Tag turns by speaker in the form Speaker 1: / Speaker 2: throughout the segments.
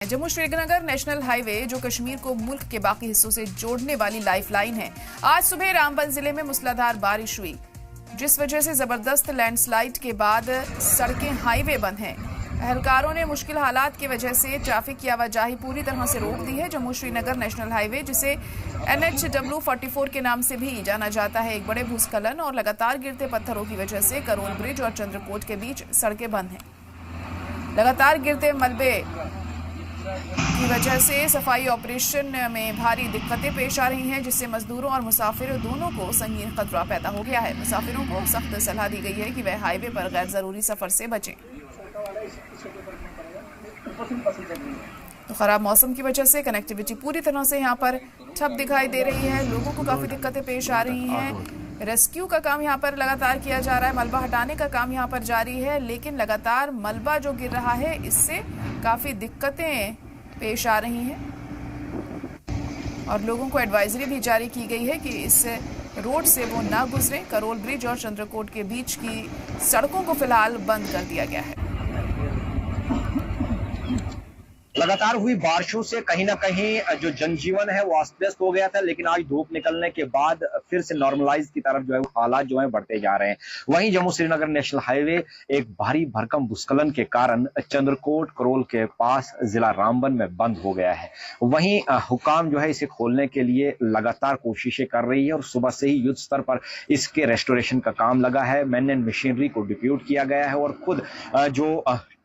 Speaker 1: Jammu Srinagar national highway जो कश्मीर को मुल्क के बाकी हिस्सों से जोड़ने वाली लाइफलाइन है। आज सुबह रामबन जिले में मूसलाधार बारिश हुई, जिस वजह से जबरदस्त लैंडस्लाइड के बाद सड़कें हाईवे बंद हैं। एहलकारों ने मुश्किल हालात की वजह से ट्रैफिक की आवाजाही पूरी तरह से रोक दी है। जम्मू श्रीनगर नेशनल हाईवे, जिसे NHW44 के नाम से भी जाना जाता है, एक बड़े भूस्खलन और लगातार गिरते पत्थरों की वजह से करोल ब्रिज और चंद्रकोट के बीच सड़कें बंद हैं। लगातार गिरते मलबे की वजह से सफाई ऑपरेशन में भारी दिक्कतें पेश आ रही हैं, जिससे मजदूरों और मुसाफिरों दोनों को संगीन खतरा पैदा हो गया है। मुसाफिरों को सख्त सलाह दी गई है कि वह हाईवे पर गैर जरूरी सफर से बचें। तो खराब मौसम की वजह से कनेक्टिविटी पूरी तरह से यहाँ पर ठप दिखाई दे रही है। लोगों को काफी दिक्कतें पेश आ रही हैं। रेस्क्यू का काम यहाँ पर लगातार किया जा रहा है, मलबा हटाने का काम यहाँ पर जारी है, लेकिन लगातार मलबा जो गिर रहा है इससे काफी दिक्कतें पेश आ रही हैं और लोगों को एडवाइजरी भी जारी की गई है कि इस रोड से वो ना गुजरें। करोल ब्रिज और चंद्रकोट के बीच की सड़कों को फिलहाल बंद कर दिया गया है।
Speaker 2: लगातार हुई बारिशों से कहीं ना कहीं जो जनजीवन है वो अस्त व्यस्त हो गया था, लेकिन आज धूप निकलने के बाद फिर से नॉर्मलाइज की तरफ जो है हालात जो है बढ़ते जा रहे हैं। वहीं जम्मू श्रीनगर नेशनल हाईवे एक भारी भरकम भूस्खलन के कारण चंद्रकोट करोल के पास जिला रामबन में बंद हो गया है। वहीं हुकाम जो है इसे खोलने के लिए लगातार कोशिशें कर रही है और सुबह से ही युद्ध स्तर पर इसके रेस्टोरेशन का काम लगा है। मैन एंड मशीनरी को डिप्यूट किया गया है और खुद जो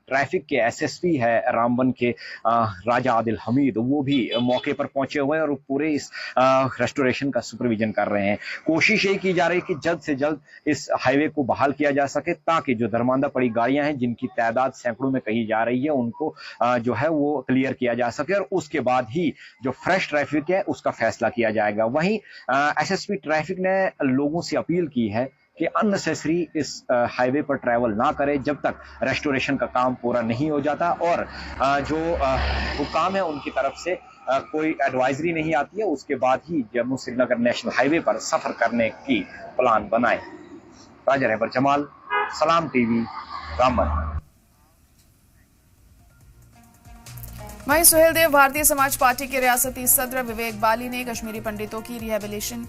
Speaker 2: ट्रैफिक के SSP है रामबन के राजा आदिल हमीद, वो भी मौके पर पहुंचे हुए हैं और पूरे इस रेस्टोरेशन का सुपरविजन कर रहे हैं। कोशिश ये की जा रही है कि जल्द से जल्द इस हाईवे को बहाल किया जा सके, ताकि जो दरमांदा पड़ी गाड़ियां हैं जिनकी तादाद सैकड़ों में कही जा रही है उनको जो है वो क्लियर किया जा सके और उसके बाद ही जो फ्रेश ट्रैफिक है उसका फैसला किया जाएगा। वहीं SSP ट्रैफिक ने लोगों से अपील की है कि अननेसेसरी इस हाईवे पर ट्रैवल ना करें जब तक रेस्टोरेशन का काम पूरा नहीं हो जाता और जो हुकाम है उनकी तरफ से कोई एडवाइजरी नहीं आती है, उसके बाद ही जम्मू श्रीनगर नेशनल हाईवे पर सफर करने की प्लान बनाए। राजा रहबर जमाल, सलाम TV, रामबन।
Speaker 1: वहीं सुहेल देव भारतीय समाज पार्टी के रियासती सदर विवेक बाली ने कश्मीरी पंडितों की रिहेबिलिटेशन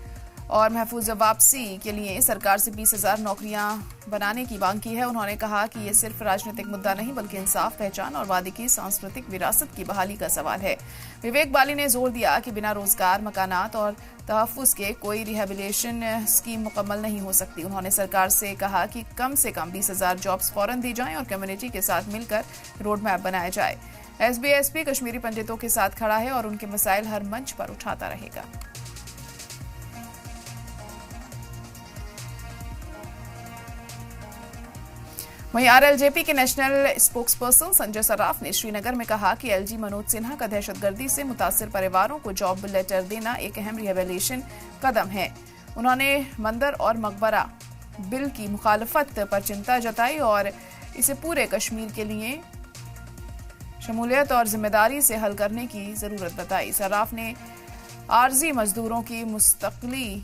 Speaker 1: और महफूज वापसी के लिए सरकार से 20,000 नौकरियां बनाने की मांग की है। उन्होंने कहा कि ये सिर्फ राजनीतिक मुद्दा नहीं बल्कि इंसाफ, पहचान और वादी की सांस्कृतिक विरासत की बहाली का सवाल है। विवेक बाली ने जोर दिया कि बिना रोजगार, मकानात और तहफ्फुज के कोई रिहेबिलिटेशन स्कीम मुकम्मल नहीं हो सकती। उन्होंने सरकार से कहा कि कम से कम 20,000 जॉब्स फौरन दी जाएं और कम्युनिटी के साथ मिलकर रोड मैप बनाया जाए। SBSP कश्मीरी पंडितों के साथ खड़ा है और उनके मसाइल हर मंच पर उठाता रहेगा। वहीं RLJP के नेशनल स्पोक्सपर्सन संजय सराफ ने श्रीनगर में कहा कि LG मनोज सिन्हा का दहशतगर्दी से मुतासिर परिवारों को जॉब लेटर देना एक अहम रिहेबिलिटेशन कदम है। उन्होंने मंदिर और मकबरा बिल की मुखालफत पर चिंता जताई और इसे पूरे कश्मीर के लिए शमूलियत और जिम्मेदारी से हल करने की जरूरत बताई। सराफ ने आर्जी मजदूरों की मुस्तकली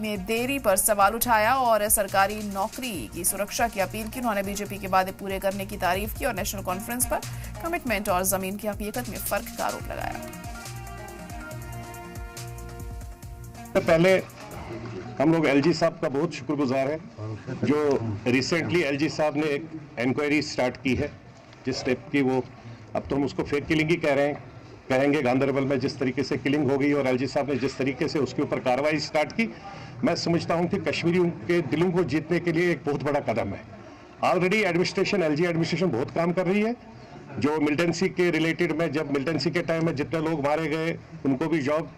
Speaker 1: में देरी पर सवाल उठाया और सरकारी नौकरी की सुरक्षा की अपील की। उन्होंने बीजेपी के वादे पूरे करने की तारीफ की और नेशनल कॉन्फ्रेंस पर कमिटमेंट और जमीन की हकीकत में फर्क का आरोप लगाया।
Speaker 3: पहले हम लोग LG साहब का बहुत शुक्रगुजार हैं जो रिसेंटली LG साहब ने एक इंक्वायरी स्टार्ट की है, जिस टाइप की वो अब तो हम उसको फेक किलिंग ही कहेंगे गांधरबल में जिस तरीके से किलिंग हो गई और LG साहब ने जिस तरीके से उसके ऊपर कार्रवाई स्टार्ट की, मैं समझता हूं कि कश्मीरियों के दिलों को जीतने के लिए एक बहुत बड़ा कदम है। ऑलरेडी एडमिनिस्ट्रेशन, LG एडमिनिस्ट्रेशन बहुत काम कर रही है। जो मिलिटेंसी के रिलेटेड में, जब मिलिटेंसी के टाइम में जितने लोग मारे गए उनको भी जॉब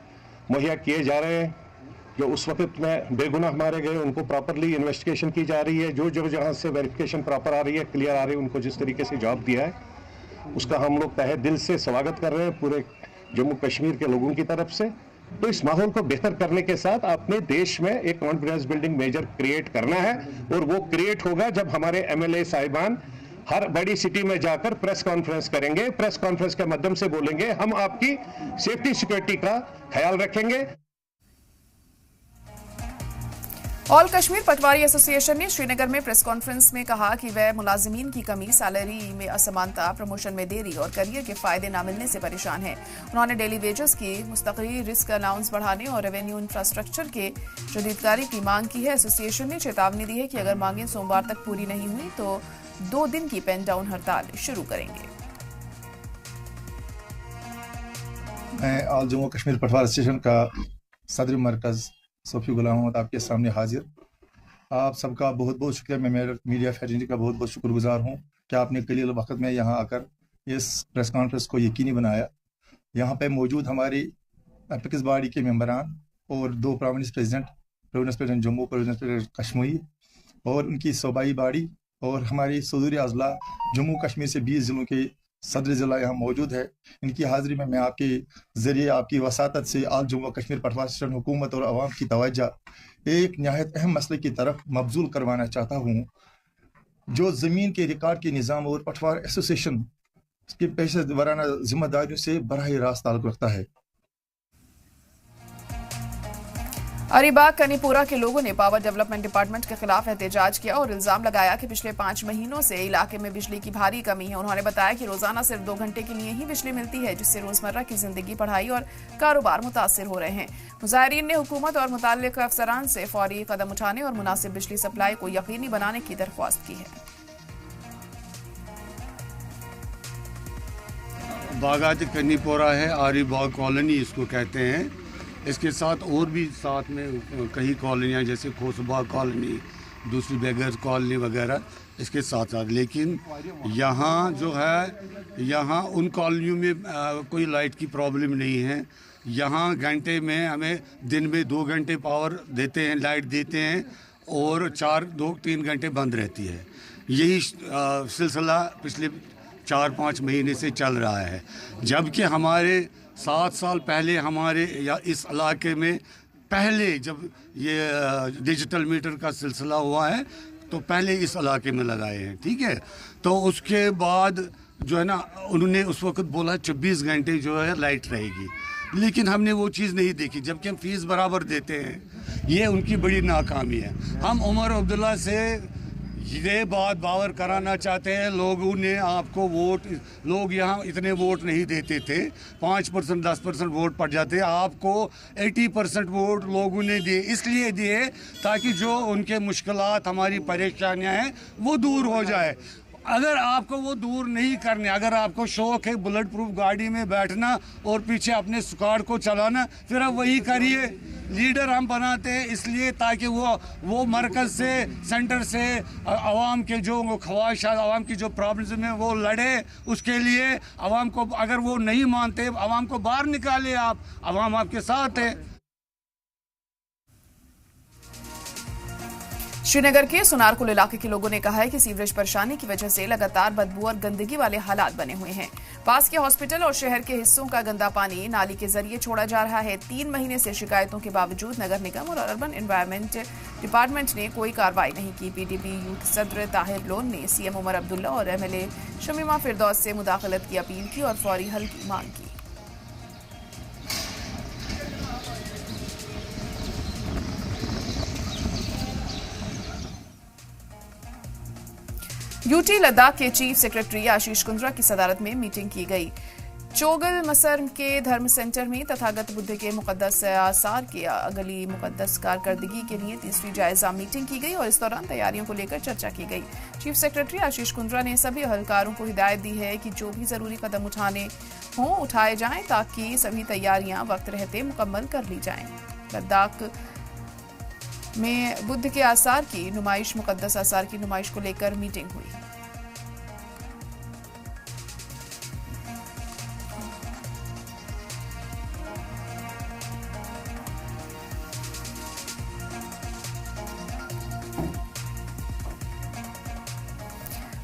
Speaker 3: मुहैया किए जा रहे हैं। जो उस वक्त में बेगुनाह मारे गए उनको प्रॉपरली इन्वेस्टिगेशन की जा रही है। जो जहाँ से वेरिफिकेशन प्रॉपर आ रही है, क्लियर आ रही है, उनको जिस तरीके से जॉब दिया है उसका हम लोग तहे दिल से स्वागत कर रहे हैं पूरे जम्मू कश्मीर के लोगों की तरफ से। तो इस माहौल को बेहतर करने के साथ अपने देश में एक कॉन्फिडेंस बिल्डिंग मेजर क्रिएट करना है और वो क्रिएट होगा जब हमारे MLA साहिबान हर बड़ी सिटी में जाकर प्रेस कॉन्फ्रेंस करेंगे। प्रेस कॉन्फ्रेंस के माध्यम से बोलेंगे हम आपकी सेफ्टी सिक्योरिटी का ख्याल रखेंगे।
Speaker 1: ऑल कश्मीर पटवारी एसोसिएशन ने श्रीनगर में प्रेस कॉन्फ्रेंस में कहा कि वह मुलाजिमीन की कमी, सैलरी में असमानता, प्रमोशन में देरी और करियर के फायदे न मिलने से परेशान है। उन्होंने डेली वेजेस की मुस्तकरी, रिस्क अलाउंस बढ़ाने और रेवेन्यू इंफ्रास्ट्रक्चर के जदीदकारी की मांग की है। एसोसिएशन ने चेतावनी दी है कि अगर मांगें सोमवार तक पूरी नहीं हुई तो 2 दिन की पेन डाउन हड़ताल शुरू करेंगे।
Speaker 4: मैं ऑल जम्मू कश्मीर पटवारी एसोसिएशन का सदर मरकज़ सोफी गुलाम मोहम्मद आपके सामने हाजिर। आप सबका बहुत बहुत शुक्रिया। मैं मेरे मीडिया फैसिलिटी का बहुत बहुत शुक्रगुजार हूँ कि आपने कलील वक्त में यहाँ आकर इस प्रेस कॉन्फ्रेंस को यकीनी बनाया। यहाँ पे मौजूद हमारी एपिक्स बॉडी के मेंबरान और 2 province president Jammu, province president Kashmir और उनकी सूबाई बॉडी और हमारी सदूर अजला जम्मू कश्मीर से 20 ज़िलों के सदर ज़िला यहाँ मौजूद है। इनकी हाज़िरी में मैं आपके ज़रिए, आपकी वसातत से आल जम्मू कश्मीर पटवारी एसोसिएशन हुकूमत और आवाम की तवज्जो एक नहायत अहम मसले की तरफ मबजूल करवाना चाहता हूँ, जो ज़मीन के रिकॉर्ड के निज़ाम और पटवार एसोसिएशन के पेशे वराना जिम्मेदारियों से बराह रास्त ताल्लुक़ रखता है।
Speaker 1: अलीबाग कनीपुरा के लोगों ने पावर डेवलपमेंट डिपार्टमेंट के खिलाफ एहतजाज किया और इल्जाम लगाया कि पिछले 5 महीनों से इलाके में बिजली की भारी कमी है। उन्होंने बताया कि रोजाना सिर्फ 2 घंटे के लिए ही बिजली मिलती है, जिससे रोजमर्रा की जिंदगी, पढ़ाई और कारोबार मुतासिर हो रहे हैं। मुजाहिरीन ने हुकूमत और मुताल्लिक अफसरान से फौरी कदम उठाने और मुनासिब बिजली सप्लाई को यकीनी बनाने की दरख्वास्त की है।
Speaker 5: बागात कनीपुरा है, अलीबाग कॉलोनी इसको कहते हैं। इसके साथ और भी साथ में कई कॉलोनियाँ जैसे खोसबाग कॉलोनी, दूसरी बेगर्स कॉलोनी वगैरह इसके साथ साथ। लेकिन यहाँ जो है, यहाँ उन कॉलोनियों में कोई लाइट की प्रॉब्लम नहीं है। यहाँ घंटे में हमें दिन में 2 घंटे पावर देते हैं, लाइट देते हैं और 2-3 घंटे बंद रहती है। यही सिलसिला पिछले 4-5 महीने से चल रहा है। जबकि हमारे 7 साल पहले हमारे या इस इलाके में पहले जब ये डिजिटल मीटर का सिलसिला हुआ है तो पहले इस इलाके में लगाए हैं, ठीक है। तो उसके बाद जो है ना, उन्होंने उस वक्त बोला 24 घंटे जो है लाइट रहेगी, लेकिन हमने वो चीज़ नहीं देखी, जबकि हम फीस बराबर देते हैं। ये उनकी बड़ी नाकामी है। हम उमर अब्दुल्ला से ये बात बावर कराना चाहते हैं, लोगों ने आपको वोट, लोग यहाँ इतने वोट नहीं देते थे, 5% 10% वोट पड़ जाते, आपको 80% वोट लोगों ने दिए। इसलिए दिए ताकि जो उनके मुश्किलात, हमारी परेशानियाँ हैं वो दूर हो जाए। अगर आपको वो दूर नहीं करने, अगर आपको शौक़ है बुलेट प्रूफ गाड़ी में बैठना और पीछे अपने स्क्वाड को चलाना, फिर आप वही करिए। लीडर हम बनाते हैं इसलिए ताकि वो मरकज़ से, सेंटर से आवाम के जो ख्वाहिशात, आवाम की जो प्रॉब्लम्स में वो लड़े। उसके लिए आवाम को, अगर वो नहीं मानते, आवाम को बाहर निकाले आप, आवाम आपके साथ है।
Speaker 1: श्रीनगर के सुनारकुल इलाके के लोगों ने कहा है कि सीवरेज परेशानी की वजह से लगातार बदबू और गंदगी वाले हालात बने हुए हैं। पास के हॉस्पिटल और शहर के हिस्सों का गंदा पानी नाली के जरिए छोड़ा जा रहा है। 3 महीने से शिकायतों के बावजूद नगर निगम और अर्बन एनवायरनमेंट डिपार्टमेंट ने कोई कार्रवाई नहीं की। पीडीपी यूथ सदर ताहिर लोन ने सीएम उमर अब्दुल्ला और एमएलए शमीमा फिरदौस से मुदाखलत की अपील की और फौरी हल की मांग की। यूटी लद्दाख के चीफ सेक्रेटरी आशीष कुंद्रा की सदारत में मीटिंग की गई। चोगल मसर के धर्म सेंटर में तथागत बुद्ध के मुकद्दस आसार की अगली मुकद्दस कारकर्दगी के लिए 3री जायजा मीटिंग की गई और इस दौरान तैयारियों को लेकर चर्चा की गई। चीफ सेक्रेटरी आशीष कुंद्रा ने सभी अहलकारों को हिदायत दी है कि जो भी जरूरी कदम उठाए जाएं ताकि सभी तैयारियां वक्त रहते मुकम्मल कर ली जाएं। लद्दाख में बुद्ध के आसार की नुमाइश, मुकद्दस आसार की नुमाइश को लेकर मीटिंग हुई।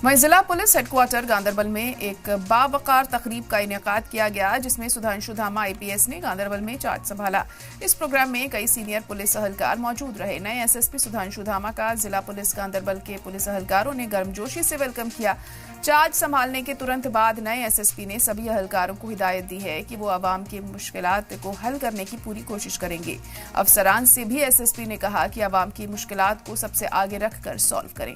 Speaker 1: वहीं जिला पुलिस हेडक्वार्टर गांदरबल में एक बावकार तकरीब का इनेकाद किया गया, जिसमें सुधांशु धामा आईपीएस ने गांदरबल में चार्ज संभाला। इस प्रोग्राम में कई सीनियर पुलिस अहलकार मौजूद रहे। नए एसएसपी सुधांशु धामा का जिला पुलिस गांदरबल के पुलिस अहलकारों ने गर्मजोशी से वेलकम किया। चार्ज संभालने के तुरंत बाद नए एसएसपी ने सभी अहलकारों को हिदायत दी है कि वो आवाम की मुश्किलात को हल करने की पूरी कोशिश करेंगे। अफसरान से भी एसएसपी ने कहा कि आवाम की मुश्किलात को सबसे आगे रखकर सॉल्व करें।